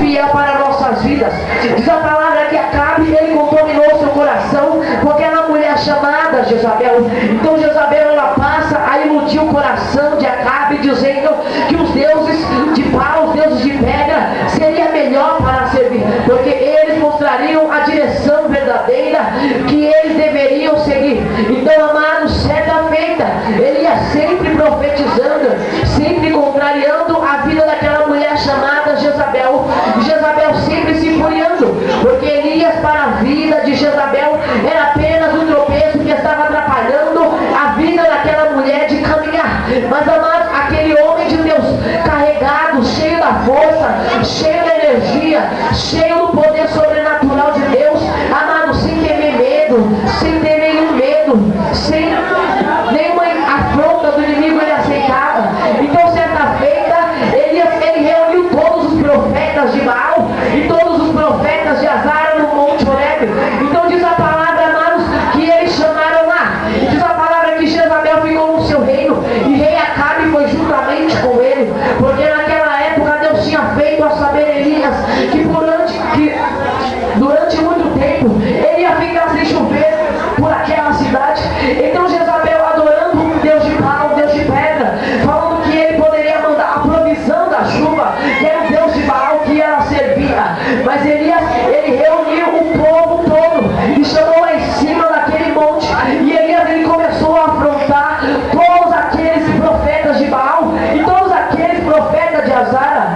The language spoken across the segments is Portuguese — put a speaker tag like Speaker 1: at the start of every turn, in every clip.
Speaker 1: fiel para nossas vidas. Diz a palavra que Acabe, ele contaminou seu coração com aquela mulher chamada Jezabel. Então Jezabel, ela passa a iludir o coração de Acabe, dizendo que os deuses de pau, os deuses de pedra, seria melhor para servir, porque eles mostrariam a direção verdadeira que eles deveriam seguir. Então, amados, certa feita, ele ia sempre profetizando, sempre contrariando a vida daquela mulher chamada Jezabel. E Jezabel sempre se furiando, porque Elias, para a vida de Jezabel, era apenas um tropeço que estava atrapalhando a vida daquela mulher de caminhar. Mas, amados, aquele homem de Deus, carregado, cheio da força, cheio da energia, cheio do poder sobrenatural de Deus, amado, sem temer medo, sem ter nenhum medo, sem nenhuma afronta do inimigo, ele aceitava. Então, certa feita, ele reuniu todos os profetas de Baal e todos os profetas de Azara no Monte Horebe. Então diz a palavra, amados, que eles chamaram lá. E diz a palavra que Jezabel ficou no seu reino e rei Acabe foi juntamente com ele, porque naquela época Deus tinha feito a saber Elias que durante muito tempo ele ia ficar sem chover por aquela cidade. Então Jezabel, adorando um Deus de pau, um Deus de pedra, falando que ele poderia mandar a provisão da chuva, que era o Deus de Baal que ela servia. Mas Elias, ele reuniu o povo todo e chamou lá em cima daquele monte, e Elias, ele começou a afrontar todos aqueles profetas de Baal e todos aqueles profetas de Azera.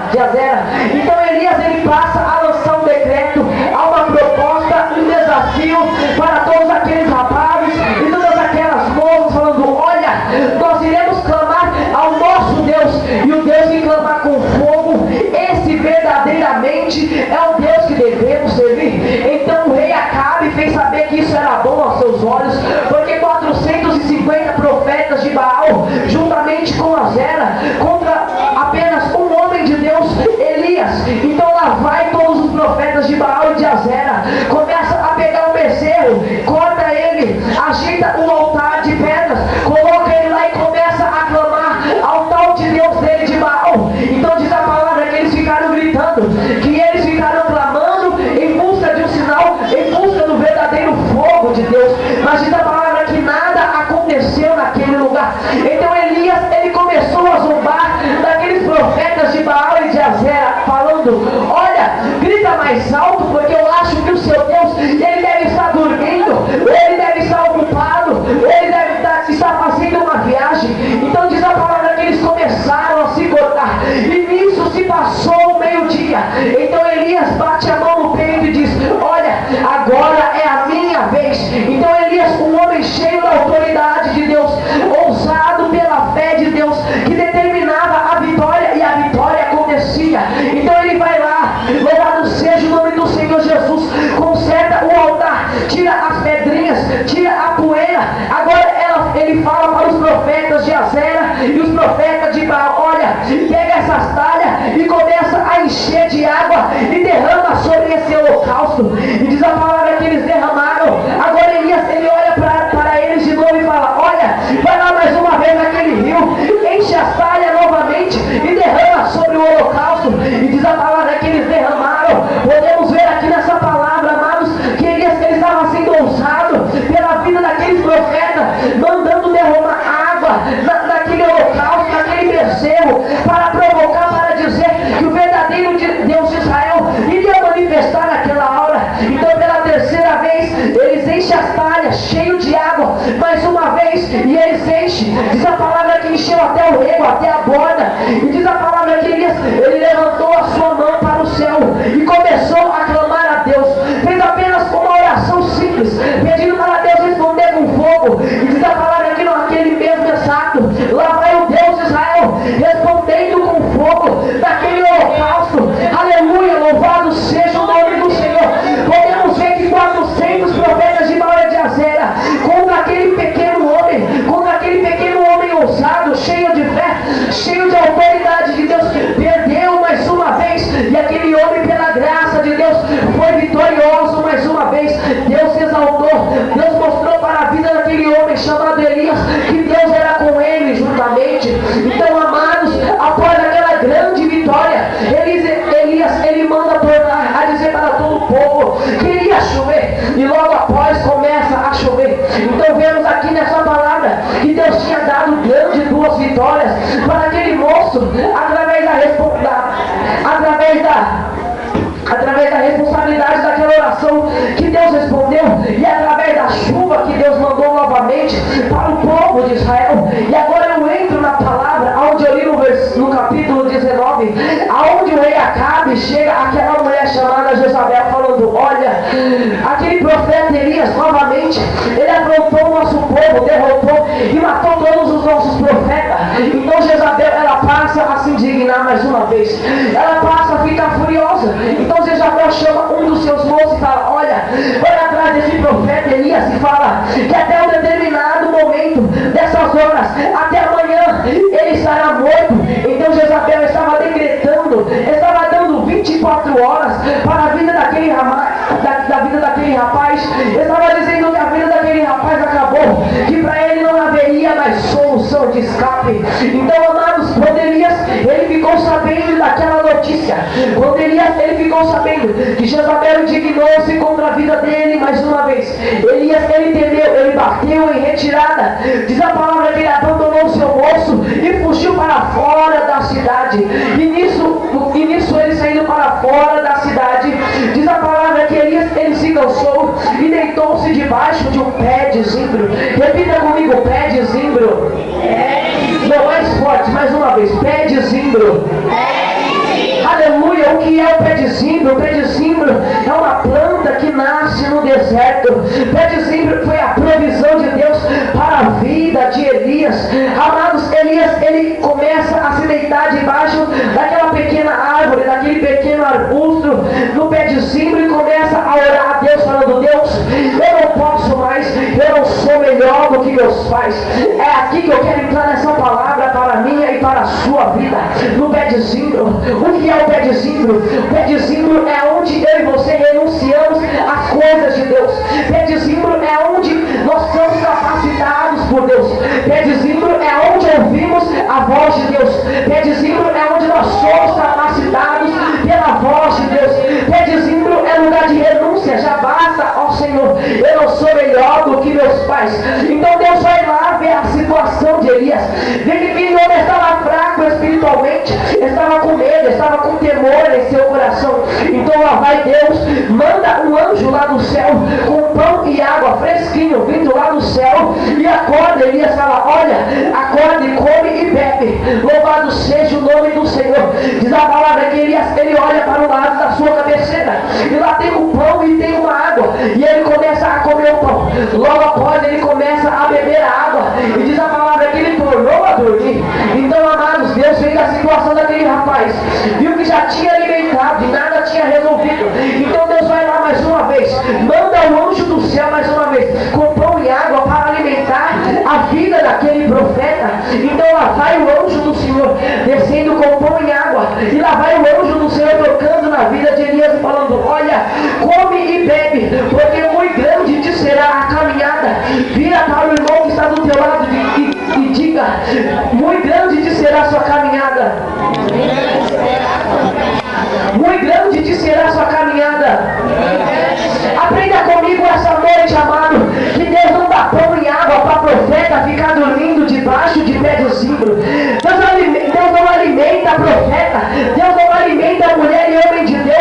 Speaker 1: Então Elias, ele passa a lançar um decreto, a uma proposta, um desafio para todos aqueles rapazes e todas aquelas moças, falando: olha, nós iremos clamar ao nosso Deus, e o Deus que clamar com fogo, esse verdadeiramente é o Deus que devemos servir. Então o rei Acabe fez saber que isso era bom aos seus olhos, porque 450 profetas de Baal, juntamente com Azera, contra apenas um homem de Deus, Elias. Então lá vai todos os profetas de Baal e de Azera, começa a pegar um bezerro, corta ele, ajeita um altar de pedras, coloca ele lá e começa a clamar ao tal de Deus dele de Baal. Então diz a palavra que eles ficaram gritando, que eles ficaram clamando em busca de um sinal, em busca do verdadeiro fogo de Deus. Mas diz a palavra que nada aconteceu naquele lugar. Então Elias, ele começou a zombar daqueles profetas de Baal e de Azera, falando: olha, grita mais alto, porque eu acho que o seu Deus, ele deve estar dormindo, ele deve estar ocupado, ele deve estar fazendo uma viagem. Então diz a palavra que eles começaram a se cortar, e nisso se passou o meio-dia. Então Elias bate a mão no peito e diz: olha, agora é a minha vez. Então Elias, um homem cheio da autoridade de Deus, ousado pela fé de Deus, que determinava a vitória, e a vitória acontecia. Então ele vai lá, louvado seja o nome do Senhor Jesus, conserta o altar, tira as pedrinhas, tira a poeira. Agora ele fala para os profetas de Azera e os profetas de Baal: olha, pega essas talhas e começa a encher de água e derrama sobre esse holocausto. E diz a palavra que eles derramaram. Agora Elias, ele olha para eles de novo e fala: olha, vai lá mais uma vez naquele rio, enche as talhas novamente e derrama sobre o holocausto. E diz a palavra que eles derramaram. Podemos ver aqui nessa palavra, amados, que Elias, ele estava sendo ousado pela vida daqueles profetas, mandando derramar água naquele holocausto, naquele bezerro, para provocar, para dizer que o verdadeiro Deus de Israel iria manifestar naquela hora. Então pela terceira vez eles enchem as talhas cheio de água, mais uma vez, e eles enchem. Diz a palavra que encheu até o rego, até a borda. E diz a palavra que ele levantou a sua mão para o céu e começou a clamar a Deus. Fez apenas uma oração simples, pedindo para Deus responder com fogo. E diz a palavra que naquele mesmo exato, lá vai o Deus de Israel respondendo com fogo daquele holocausto. Aleluia, louvado seja o nome do Senhor. Podemos ver que 400 profetas de Baal e de Azera, contra aquele pequeno homem ousado, cheio de fé, cheio de autoridade de Deus, perdeu mais uma vez povo que iria chover, e logo após começa a chover. Então vemos aqui nessa palavra que Deus tinha dado grandes duas vitórias para aquele moço, através da responsabilidade daquela oração que Deus respondeu, e através da chuva que Deus mandou novamente para o povo de Israel. E agora eu entro na palavra, onde eu li no capítulo 19, aonde o rei Acabe chega àquela mulher chamada Jezabel, falando: olha, aquele profeta Elias novamente, ele afrontou o nosso povo, derrotou e matou todos os nossos profetas. Então Jezabel, ela passa a se indignar mais uma vez, ela passa a ficar furiosa. Então Jezabel chama um dos seus moços e fala: olha, vai atrás desse profeta Elias e fala que até um determinado momento dessas horas, até amanhã, ele estará morto. Então Jezabel estava decretando, estava dando 24 horas para a vida daquele rapaz, estava dizendo que a vida daquele rapaz acabou, que para ele não haveria mais solução de escape. Então, amados, quando Elias, ele ficou sabendo daquela notícia, quando Elias, ele ficou sabendo que Jezabel indignou-se contra a vida dele mais uma vez, Elias, ele temeu, ele bateu em retirada. Diz a palavra que ele abandonou o seu moço e fugiu para fora da cidade. E nisso ele saindo para fora da cidade, diz a palavra que Elias, ele se cansou e deitou-se debaixo de um pé de zimbro. Repita comigo: pé de zimbro. Não, mais forte, mais uma vez: pé de zimbro. Aleluia. O que é o pé de zimbro? O pé de zimbro é uma planta que nasce no deserto. O pé de zimbro foi a provisão de Deus para a vida de Elias. Amados, Elias, ele começa a se deitar debaixo daquela pequena árvore, daquele pequeno arbusto, no pé de zimbro, e começa a orar a Deus, falando: Deus, eu não posso mais, eu não sou melhor do que meus pais. É aqui que eu quero entrar nessa palavra para a minha e para a sua vida. No pé de zimbro. O que é o pé de zimbro? O pé de zimbro é onde eu e você renunciamos às coisas de Deus. Pé de zimbro é onde nós somos capacitados por Deus. Pé de zimbro é onde ouvimos a voz de Deus. Pé de zimbro é onde nós somos capacitados pela voz de Deus. Pé de zimbro é lugar de renúncia. Já basta, ó Senhor, eu não sou melhor do que meus pais. Então Deus vai lá ver a situação de Elias. Vê que aquele homem estava fraco espiritualmente, estava com medo, estava com temor em seu coração. Então lá vai Deus, manda um anjo lá do céu com pão e água fresquinho vindo lá do céu, e acorda Elias, fala: olha, acorda e come e bebe, louvado seja o nome do Senhor. Diz a palavra que Elias, ele olha para o lado da sua cabeceira, e lá tem um pão e tem uma água, e ele começa a comer o pão. Logo após ele começa a beber a água, e diz a palavra que ele tornou a dormir. Então, amados, Deus fez a situação daquele rapaz, viu que já tinha alimentado e nada tinha resolvido. Então Deus vai lá mais uma vez, manda o anjo do céu mais uma vez com pão e água para alimentar a vida daquele profeta. Então lá vai o anjo do Senhor descendo com pão e água, e lá vai o anjo do Senhor tocando na vida de Elias e falando: olha, come e bebe, porque muito grande te será a caminhada. Vira para o irmão que está do teu lado e diga: muito grande te será a sua caminhada. Muito grande te será a sua caminhada. Aprenda comigo essa noite, amado, que Deus não dá pão e água para profeta ficar dormindo debaixo de pé de zimbro. Deus não alimenta profeta, Deus não alimenta mulher e homem de Deus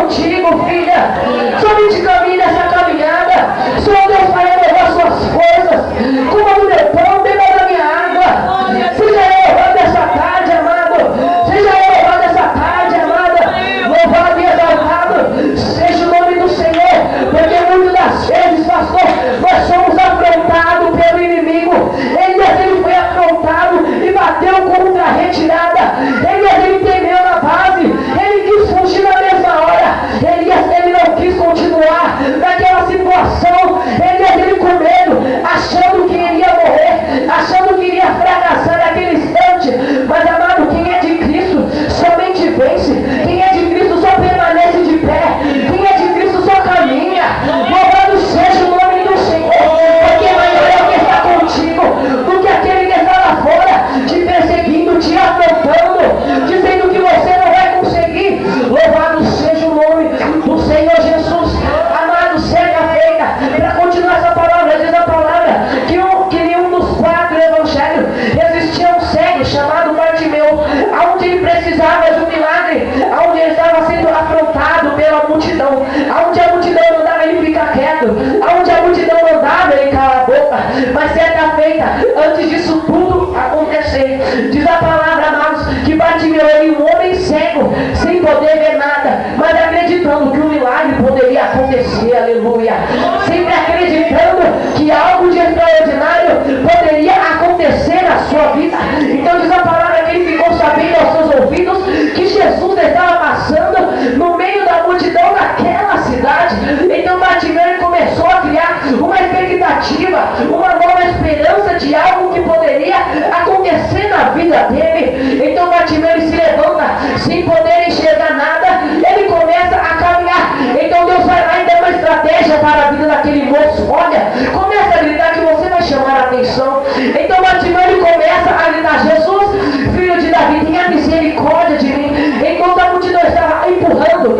Speaker 1: contigo, filha. Somente caminhe nessa caminhada. Senhor Deus vai renovar suas forças. Coma do meu pão, beba da minha água. Seja renovado essa tarde, amado. Seja renovado essa tarde, amada. Louvado e exaltado seja o nome do Senhor. Porque muitas das vezes, pastor, nós somos afrontados pelo inimigo. Ele foi afrontado e bateu contra a retirada. Ele temeu na base. Ele quis fugir na mesma hora. Ele não quis continuar naquela situação. Ele com medo, achando que iria morrer, achando que iria fracassar naquele instante. Mas, amado, quem é de Cristo somente vence. Quem é de Cristo só permanece de pé. Quem é de Cristo só caminha. Louvado seja o nome do Senhor. Porque maior é o que está contigo do que aquele que está lá fora, te perseguindo, te afrontando, dizendo que você não vai conseguir. Louvado seja o nome do Senhor Jesus. Amado, seja feita. Para continuar essa palavra, diz a palavra que nenhum dos 4 evangelhos existia um cego chamado Bartimeu, onde ele precisava de um milagre, onde ele estava sendo afrontado pela multidão, onde a multidão mandava ele ficar quieto, onde a multidão mandava ele calar a boca. Mas certa feita, antes disso tudo acontecer, diz a palavra, amados, que Bartimeu era um homem cego, sem poder ver nada, mas acreditando que o milagre poderia acontecer, aleluia. Sempre acreditando que algo de extraordinário poderia acontecer na sua vida. Então diz a palavra que ele ficou sabendo aos seus ouvidos que Jesus estava passando no meio da multidão daquela cidade. Então Bartimeu começou a criar uma expectativa, uma nova esperança de algo que poderia acontecer na vida dele. Então Bartimeu se levanta sem poder enxergar nada, ele começa a caminhar. Então Deus vai lá e dá uma estratégia para a vida daquele moço. Olha, começa a gritar que você vai chamar a atenção. Então Bartimeu ele começa a gritar: Jesus, filho de Davi, tenha misericórdia de mim. Enquanto a multidão estava empurrando,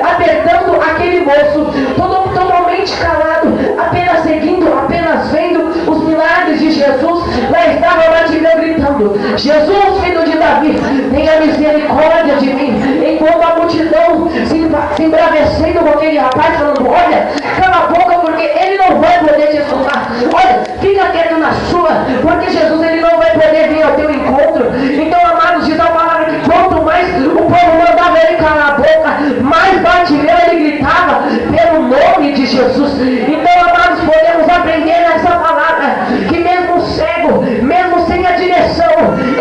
Speaker 1: apertando aquele moço, totalmente calado, apenas seguindo, apenas vendo os milagres de Jesus. Lá estava Bartimeu gritando: Jesus, filho de Davi, tenha misericórdia de mim. Enquanto a multidão se embravecendo com aquele rapaz, falando: olha, cala a boca, porque ele não vai poder te escutar. Olha, fica quieto na sua, porque Jesus ele não vai poder vir ao teu encontro. Então, amados, diz a palavra que quanto mais o povo mandava ele calar a boca, mais Bartimeu ele gritava pelo nome de Jesus. Então, amados, podemos aprender nessa palavra que mesmo cego, mesmo sem a direção,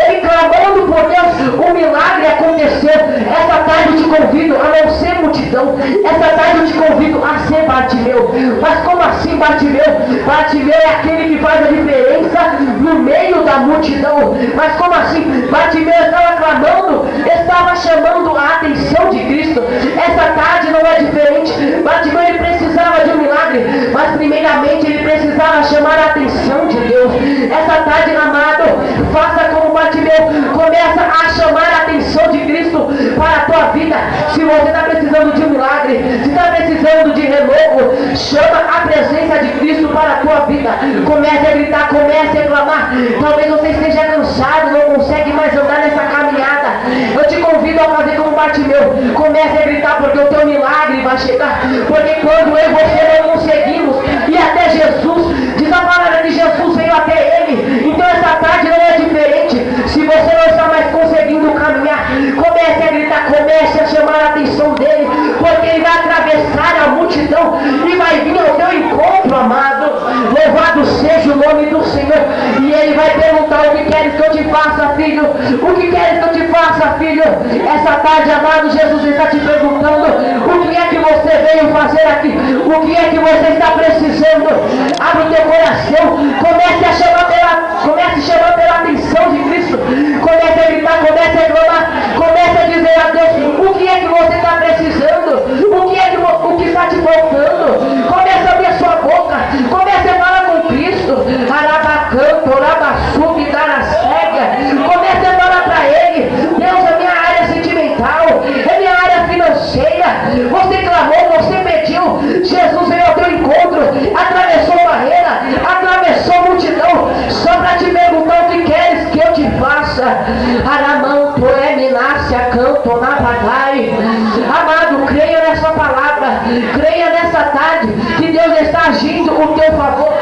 Speaker 1: ele clamando por Deus, o milagre aconteceu. Essa tarde eu te convido a não ser multidão. Essa tarde eu te convido a ser Bartimeu. Mas como assim Bartimeu? Bartimeu é aquele que faz a diferença no meio da multidão. Mas como assim? Bartimeu estava clamando, estava chamando a atenção de Cristo. Essa tarde não é diferente. Bartimeu ele precisava de um milagre, mas primeiramente ele precisava chamar a atenção de Deus. Essa tarde, amado, faça como Bartimeu, começa a chamar a atenção de Cristo para a tua vida. Se você está precisando de um milagre, se está precisando de renovo, chama a presença de Cristo para a tua vida. Comece a gritar, comece a clamar. Talvez você esteja cansado, não consegue mais andar nessa caminhada. Eu te convido a fazer como Bartimeu. Comece a gritar, porque o teu milagre vai chegar. Porque quando eu e você não conseguimos ir até Jesus, diz a palavra que Jesus veio até ele. Então essa tarde não é diferente. Se você não está mais conseguindo caminhar, comece a gritar, comece a chamar a atenção dele, porque ele vai atravessar a multidão e vai vir ao teu encontro, amado. Louvado seja o nome do Senhor. E ele vai perguntar: o que queres que eu te faça, filho? O que queres que eu te faça, filho? Essa tarde, amado, Jesus está te perguntando: o que é que você veio fazer aqui? O que é que você está precisando? Abre o teu coração, comece a chamar pela atenção de Cristo. Comece a gritar, comece a clamar, comece a dizer a Deus: o que é que você está precisando? O que está te faltando? Comece a abrir a sua boca, comece a falar com Cristo. Arabacanto, orabassubi, cega. Comece a falar para ele: Deus, a minha área sentimental, a minha área financeira. Você clamou, você pediu, Jesus veio ao teu encontro, atravessou barreira, atravessou multidão, só para te perguntar: o que queres que eu te faça? Aramão, poeminácia, canto, napagai. tarde que Deus está agindo o teu favor.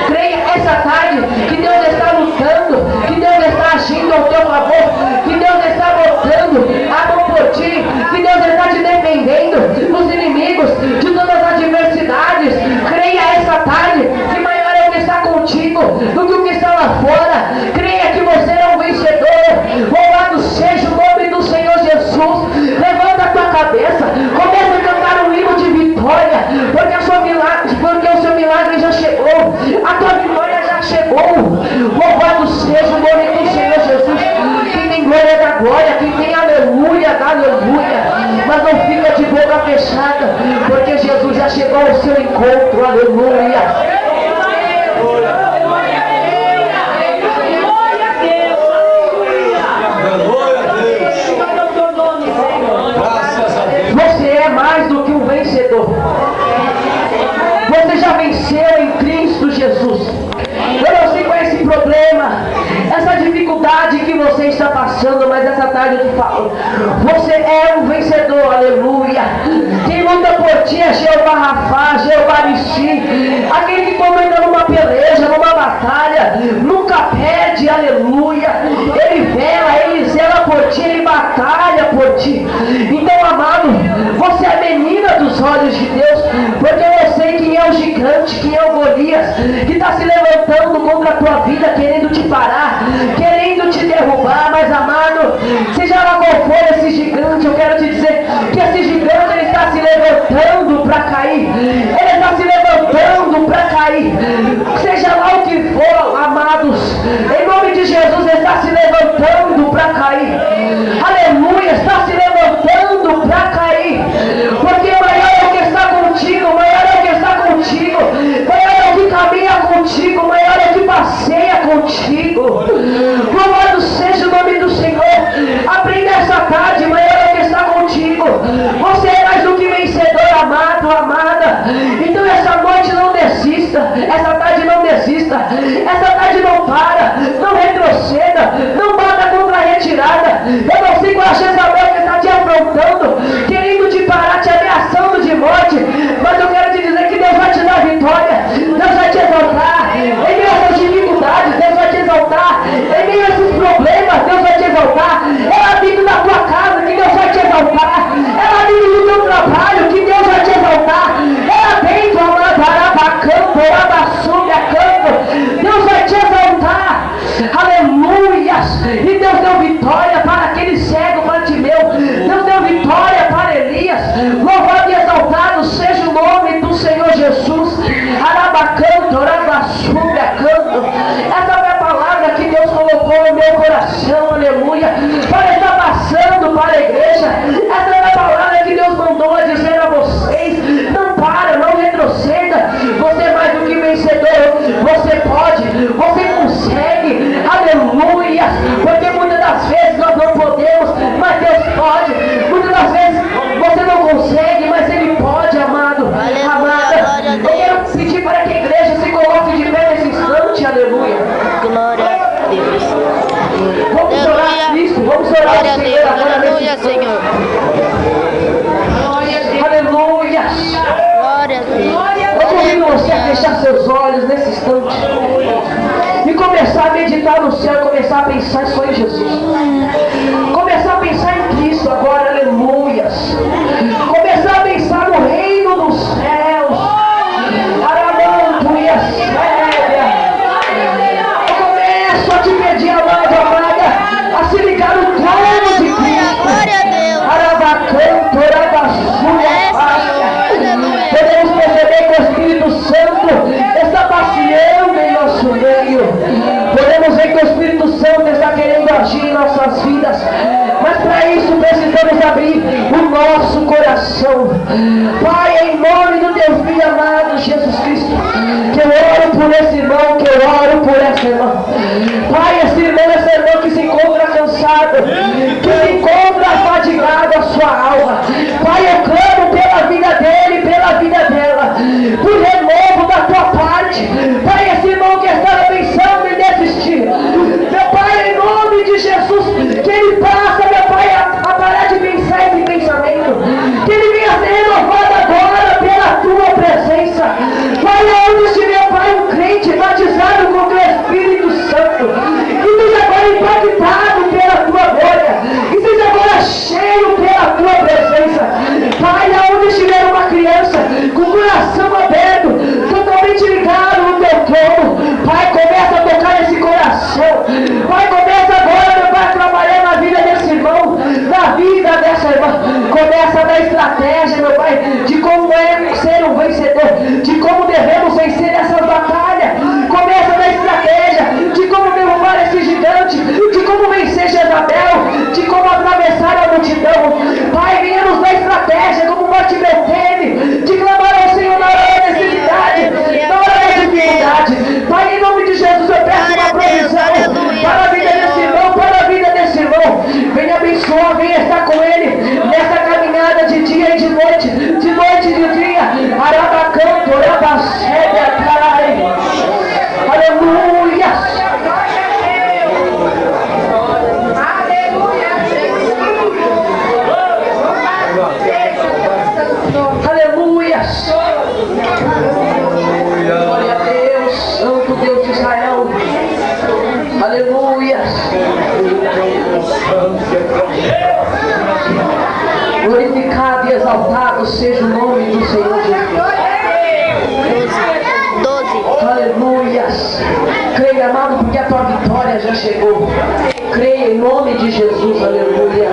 Speaker 1: Creia essa tarde que Deus está lutando, que Deus está agindo ao teu favor, que Deus está botando a mão por ti, que Deus está te defendendo dos inimigos, de todas as adversidades. Creia essa tarde que maior é o que está contigo do que o que está lá fora. Creia que você é um vencedor. Louvado seja o nome do Senhor Jesus. Levanta a tua cabeça, começa a cantar um hino de vitória, porque o seu milagre já chegou, a tua vitória já chegou. Louvado seja o nome do Senhor Jesus. Quem tem glória da glória, quem tem aleluia da aleluia. Mas não fica de boca fechada, porque Jesus já chegou ao seu encontro. Aleluia. Você é mais do que um vencedor. Você já venceu em Cristo Jesus. Eu não sei qual é esse problema, essa dificuldade que você está passando, mas essa tarde eu te falo, você é um vencedor, aleluia. Quem luta por ti é Jeová Rafá, Jeová Nissi, aquele que quando entra numa peleja, numa batalha, nunca perde, aleluia. Ele vela, ele zela por ti, ele batalha por ti. Então, amado, você é menina dos olhos de Deus, porque eu sei quem é o gigante, quem é o Golias, que está se levantando contra a tua vida, querendo te parar, querendo te derrubar. Mas, amado, seja lá qual for esse gigante, eu quero te dizer que esse gigante, ele está se levantando para cair. Ele está se levantando para cair. Seja lá o que for, amados, em nome de Jesus, ele está se levantando para cair. Aleluia, está se levantando para cair. Porque maior é o que está contigo, maior é o que está contigo, maior é o que caminha contigo, maior é o que passeia contigo. Louvado seja o nome do Senhor. Aprenda essa tarde, maior é o que está contigo. Você é mais do que vencedor, amado, amada. Então essa noite não desista, essa tarde não desista, essa tarde não para, não retroceda, não bata contra a retirada. Eu não sei qual é a Jezabel que está te afrontando, querendo te parar, te ameaçando de morte, mas eu quero te dizer que Deus vai te dar vitória, Deus vai te exaltar, em meio a essas dificuldades, Deus vai te exaltar, em meio a esses problemas, Deus vai te exaltar. É lá dentro da tua casa que Deus vai te exaltar, é lá dentro do teu trabalho que Deus vai te exaltar, é lá dentro, Amarabacampo, Abassuga, Campo, Deus vai te exaltar. Aleluias. E Deus deu vitória para aquele cego Bartimeu, Deus deu vitória para Elias. Louvado e exaltado seja o nome do Senhor Jesus. Arabacanto, Arabassuga, Canto. Essa foi a palavra que Deus colocou no meu coração, aleluia, para estar passando para a igreja. Essa é a palavra que Deus mandou a dizer a vocês. Não para, não retroceda. Você é mais do que vencedor. Você pode, você consegue, aleluia. Porque muitas das vezes nós não podemos, mas Deus pode. Muitas das vezes você não consegue, mas Ele pode, amado, amada. Eu quero pedir para que a igreja se coloque de pé nesse instante, aleluia.
Speaker 2: Glória a Deus.
Speaker 1: Vamos orar a Cristo, vamos orar ao Senhor agora nesse
Speaker 2: Aleluia,
Speaker 1: instante.
Speaker 2: Senhor.
Speaker 1: Aleluia.
Speaker 2: Glória a Deus.
Speaker 1: Eu convido você a fechar seus olhos nesse instante e começar a meditar no céu, começar a pensar só em Jesus. Começar a pensar em Cristo agora, aleluias. Começar a pensar no reino dos céus. Aramanto e a séria. Eu começo a te pedir, amado, amada, a se ligar no trono de Cristo.
Speaker 2: Glória a Deus.
Speaker 1: Arabacanto, Arabassuia, podemos perceber que o Espírito Santo está passeando em nosso meio. Podemos ver que o Espírito Santo está querendo agir em nossas vidas. Mas para isso precisamos abrir o nosso coração. Pai, em nome do teu Filho amado Jesus Cristo, que eu oro por esse irmão, que eu oro por essa irmã. Pai, esse irmão, essa irmã que se encontra cansado, que se encontra fadigado a sua alma. Pai, eu clamo pela vida dele, pela vida dela, por renovo da tua parte. Pai, esse irmão que estava pensando em desistir, meu Pai, em nome de Jesus, que ele passe, meu Pai, a parar de pensar esse pensamento, que ele venha ser renovado agora pela tua presença. presença. Pai, aonde estiver, Pai, um crente batizado com o teu Espírito Santo, que seja agora impactado pela tua glória, que seja agora cheio pela tua presença. Pai, aonde estiver uma criança com o coração aberto, totalmente ligado no teu trono, Pai, começa a tocar esse coração. Pai, começa agora, meu Pai, a trabalhar na vida desse irmão, na vida dessa irmã. Começa a dar estratégia, meu Pai, de como é ser um vencedor, de como devemos vencer essas batalhas. Começa a dar estratégia de como derrubar esse gigante, de como vencer Jezabel, de como atravessar a multidão. Pai, venha nos dar estratégia, como Bartimeu teve, de clamar ao Senhor na hora da necessidade, na hora da dificuldade. Pai, em nome de Jesus, eu peço uma provisão para a vida desse irmão, para a vida desse irmão. Venha abençoar, venha estar com ele nessa caminhada de dia e de noite e de dia. Arabacanto, Arabacédia, Carai. Aleluia. Aleluia. Glória a Deus, Santo Deus de Israel. Aleluia. Glorificado e exaltado seja o nome do Senhor Jesus.
Speaker 2: 12.
Speaker 1: Aleluia. Creia, amado, porque a tua vitória já chegou. Creia em nome de Jesus. Aleluia.